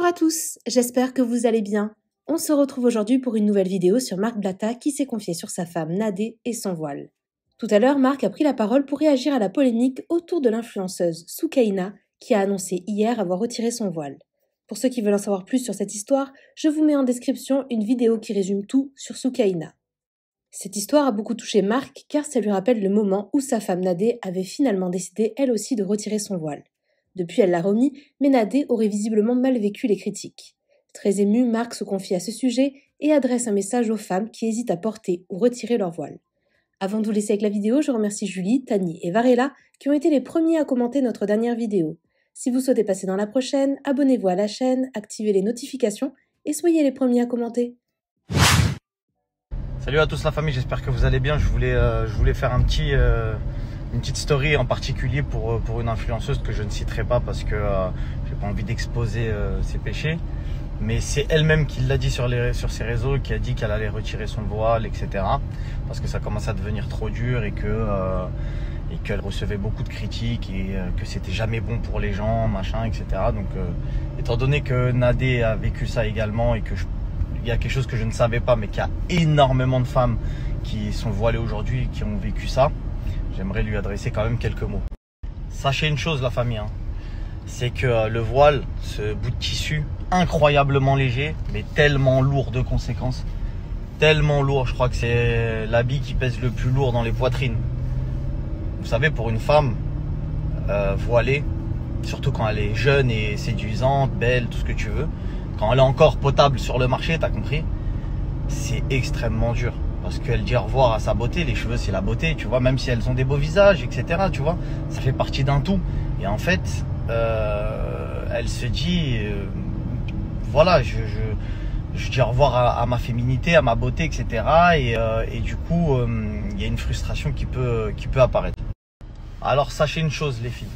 à tous, j'espère que vous allez bien. On se retrouve aujourd'hui pour une nouvelle vidéo sur Marc Blatta qui s'est confié sur sa femme Nadé et son voile. Tout à l'heure, Marc a pris la parole pour réagir à la polémique autour de l'influenceuse Soukaina qui a annoncé hier avoir retiré son voile. Pour ceux qui veulent en savoir plus sur cette histoire, je vous mets en description une vidéo qui résume tout sur Soukaina. Cette histoire a beaucoup touché Marc car ça lui rappelle le moment où sa femme Nadé avait finalement décidé elle aussi de retirer son voile. Depuis, elle l'a remis, mais Nadé aurait visiblement mal vécu les critiques. Très ému, Marc se confie à ce sujet et adresse un message aux femmes qui hésitent à porter ou retirer leur voile. Avant de vous laisser avec la vidéo, je remercie Julie, Tani et Varela qui ont été les premiers à commenter notre dernière vidéo. Si vous souhaitez passer dans la prochaine, abonnez-vous à la chaîne, activez les notifications et soyez les premiers à commenter. Salut à tous la famille, j'espère que vous allez bien. Je voulais faire une petite story en particulier pour une influenceuse que je ne citerai pas parce que j'ai pas envie d'exposer ses péchés. Mais c'est elle-même qui l'a dit sur ses réseaux, qui a dit qu'elle allait retirer son voile, etc. Parce que ça commence à devenir trop dur et qu'elle recevait beaucoup de critiques et que c'était jamais bon pour les gens, machin, etc. Donc, étant donné que Nadé a vécu ça également et que il y a quelque chose que je ne savais pas, mais qu'il y a énormément de femmes qui sont voilées aujourd'hui et qui ont vécu ça, j'aimerais lui adresser quand même quelques mots. Sachez une chose, la famille, c'est que le voile, ce bout de tissu incroyablement léger, mais tellement lourd de conséquences, tellement lourd, je crois que c'est l'habit qui pèse le plus lourd dans les poitrines. Vous savez, pour une femme voilée, surtout quand elle est jeune et séduisante, belle, tout ce que tu veux, quand elle est encore potable sur le marché, t'as compris, c'est extrêmement dur. Parce qu'elle dit au revoir à sa beauté, les cheveux c'est la beauté, tu vois, même si elles ont des beaux visages, etc. Tu vois, ça fait partie d'un tout. Et en fait, elle se dit, voilà, je dis au revoir à ma féminité, à ma beauté, etc. Et du coup, il y a une frustration qui peut apparaître. Alors sachez une chose les filles,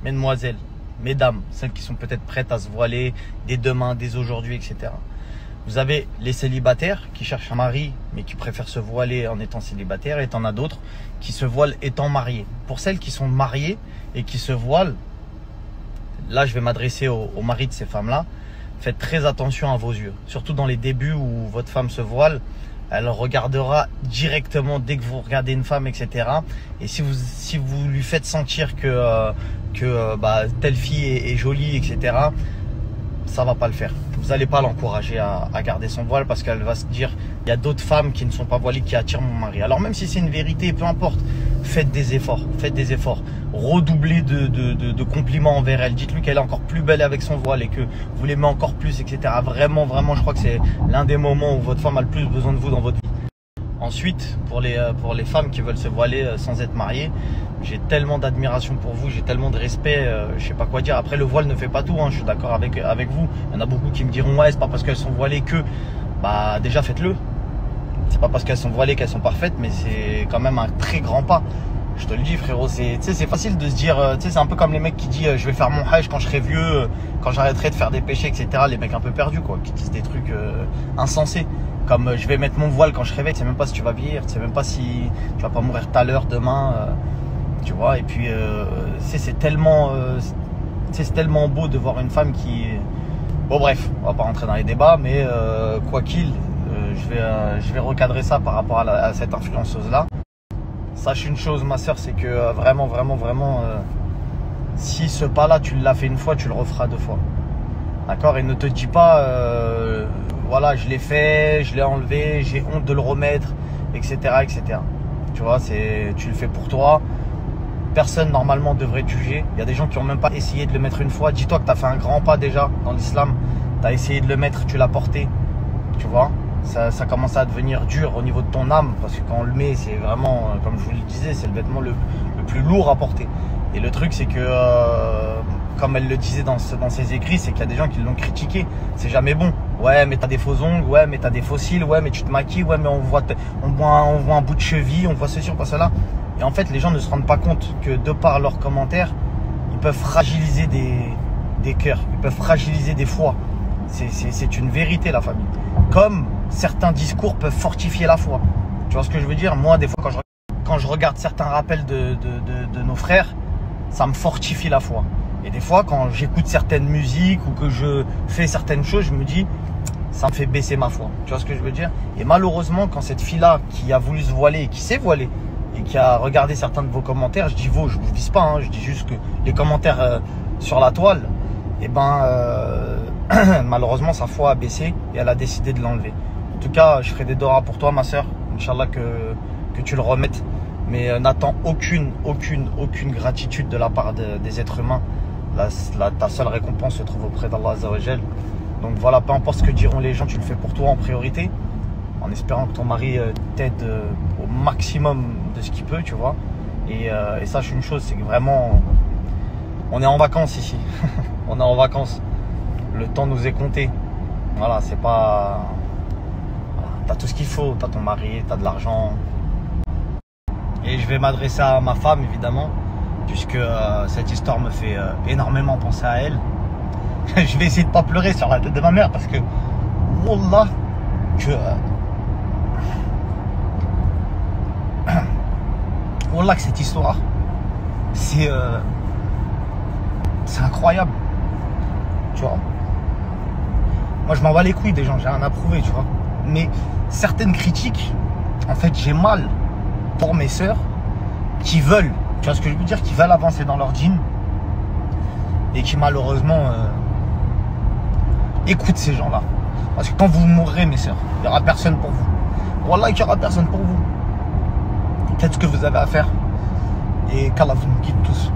mesdemoiselles, mesdames, celles qui sont peut-être prêtes à se voiler dès demain, dès aujourd'hui, etc. Vous avez les célibataires qui cherchent un mari mais qui préfèrent se voiler en étant célibataires, et t'en as d'autres qui se voilent étant mariés. Pour celles qui sont mariées et qui se voilent, là je vais m'adresser aux maris de ces femmes-là. Faites très attention à vos yeux, surtout dans les débuts où votre femme se voile. Elle regardera directement dès que vous regardez une femme, etc. Et si vous lui faites sentir que telle fille est jolie, etc., ça va pas le faire. Vous n'allez pas l'encourager à garder son voile parce qu'elle va se dire il y a d'autres femmes qui ne sont pas voilées qui attirent mon mari. Alors même si c'est une vérité, peu importe, faites des efforts, redoublez de compliments envers elle. Dites-lui qu'elle est encore plus belle avec son voile et que vous l'aimez encore plus, etc. Vraiment, je crois que c'est l'un des moments où votre femme a le plus besoin de vous dans votre vie. Ensuite, pour les femmes qui veulent se voiler sans être mariées, j'ai tellement d'admiration pour vous, j'ai tellement de respect, je sais pas quoi dire. Après, le voile ne fait pas tout, je suis d'accord avec vous. Il y en a beaucoup qui me diront ouais, c'est pas parce qu'elles sont voilées que, déjà faites-le. C'est pas parce qu'elles sont voilées qu'elles sont parfaites, mais c'est quand même un très grand pas. Je te le dis frérot, c'est facile de se dire, c'est un peu comme les mecs qui disent je vais faire mon hajj quand je serai vieux, quand j'arrêterai de faire des péchés, etc. Les mecs un peu perdus quoi, qui disent des trucs insensés. Comme je vais mettre mon voile quand je réveille, tu sais même pas si tu vas vieillir, tu sais même pas si tu vas pas mourir tout à l'heure, demain, tu vois. Et puis c'est tellement beau de voir une femme qui... Bon bref, on va pas rentrer dans les débats, mais quoi qu'il, je vais recadrer ça par rapport à cette influenceuse là. Sache une chose ma soeur, c'est que vraiment, si ce pas là tu l'as fait une fois, tu le referas deux fois. D'accord? Et ne te dis pas voilà, je l'ai fait, je l'ai enlevé, j'ai honte de le remettre, etc. Tu vois, tu le fais pour toi. Personne normalement devrait te juger. Il y a des gens qui n'ont même pas essayé de le mettre une fois. Dis-toi que tu as fait un grand pas déjà dans l'islam. Tu as essayé de le mettre, tu l'as porté. Tu vois, ça commence à devenir dur au niveau de ton âme. Parce que quand on le met, c'est vraiment, comme je vous le disais, c'est le vêtement le plus lourd à porter. Et le truc, c'est que, comme elle le disait dans ses écrits, c'est qu'il y a des gens qui l'ont critiqué. C'est jamais bon. Ouais, mais t'as des faux ongles, ouais, mais t'as des faux cils, ouais, mais tu te maquilles, ouais, mais on voit un bout de cheville, on voit ceci, on voit cela. Et en fait, les gens ne se rendent pas compte que de par leurs commentaires, ils peuvent fragiliser des cœurs, ils peuvent fragiliser des foi. C'est une vérité, la famille. Comme certains discours peuvent fortifier la foi. Tu vois ce que je veux dire? Moi, des fois, quand je regarde certains rappels de nos frères, ça me fortifie la foi. Et des fois, quand j'écoute certaines musiques ou que je fais certaines choses, je me dis, ça me fait baisser ma foi. Tu vois ce que je veux dire? Et malheureusement, quand cette fille-là qui a voulu se voiler et qui s'est voilée et qui a regardé certains de vos commentaires, je dis vous, je vous vise pas, hein, je dis juste que les commentaires sur la toile, et malheureusement, sa foi a baissé et elle a décidé de l'enlever. En tout cas, je ferai des doigts pour toi, ma soeur. Inch'Allah que tu le remettes. Mais n'attends aucune gratitude de la part des êtres humains. Ta seule récompense se trouve auprès d'Allah Azza wa Jal. Donc voilà, peu importe ce que diront les gens, tu le fais pour toi en priorité, en espérant que ton mari t'aide au maximum de ce qu'il peut, tu vois. Et sache une chose, c'est que vraiment, on est en vacances ici. On est en vacances. Le temps nous est compté. Voilà, c'est pas... T'as tout ce qu'il faut, t'as ton mari, t'as de l'argent. Et je vais m'adresser à ma femme, évidemment, puisque cette histoire me fait énormément penser à elle. Je vais essayer de pas pleurer sur la tête de ma mère parce que wallah que cette histoire c'est incroyable, tu vois. Moi je m'en bats les couilles des gens, j'ai rien à prouver, tu vois, mais certaines critiques, en fait j'ai mal pour mes sœurs qui veulent, tu vois ce que je veux dire, qui veulent avancer dans leur dîn et qui malheureusement écoute ces gens-là. Parce que quand vous mourrez, mes sœurs, il n'y aura personne pour vous. Wallah, il n'y aura personne pour vous. Faites ce que vous avez à faire. Et qu'Allah vous guide tous.